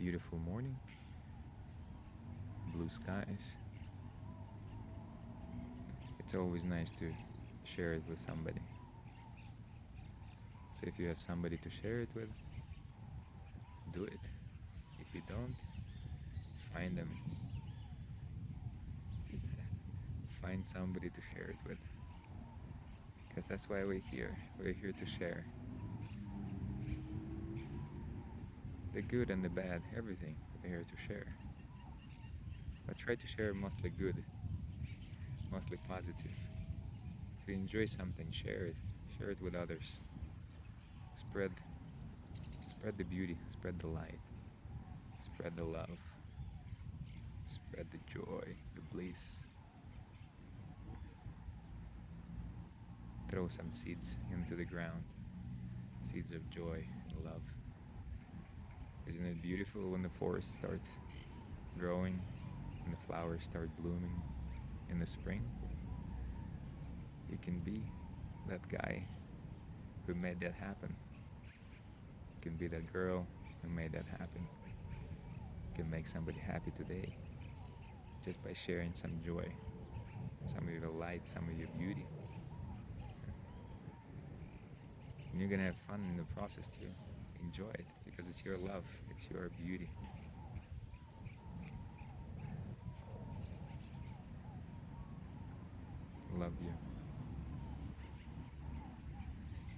beautiful morning, blue skies. It's always nice to share it with somebody. So if you have somebody to share it with, do it. If you don't, find them. Find somebody to share it with. Because that's why we're here. We're here to share the good and the bad, everything. We're here to share. But try to share mostly good, mostly positive. If you enjoy something, share it. Share it with others. Spread spread the beauty, spread the light, spread the love, spread the joy, the bliss. Throw some seeds into the ground. Seeds of joy and love. Isn't it beautiful when the forests start growing and the flowers start blooming in the spring? You can be that guy who made that happen. You can be that girl who made that happen. You can make somebody happy today just by sharing some joy, some of your light, some of your beauty. And you're gonna have fun in the process too. Enjoy it because it's your love, it's your beauty. Love you.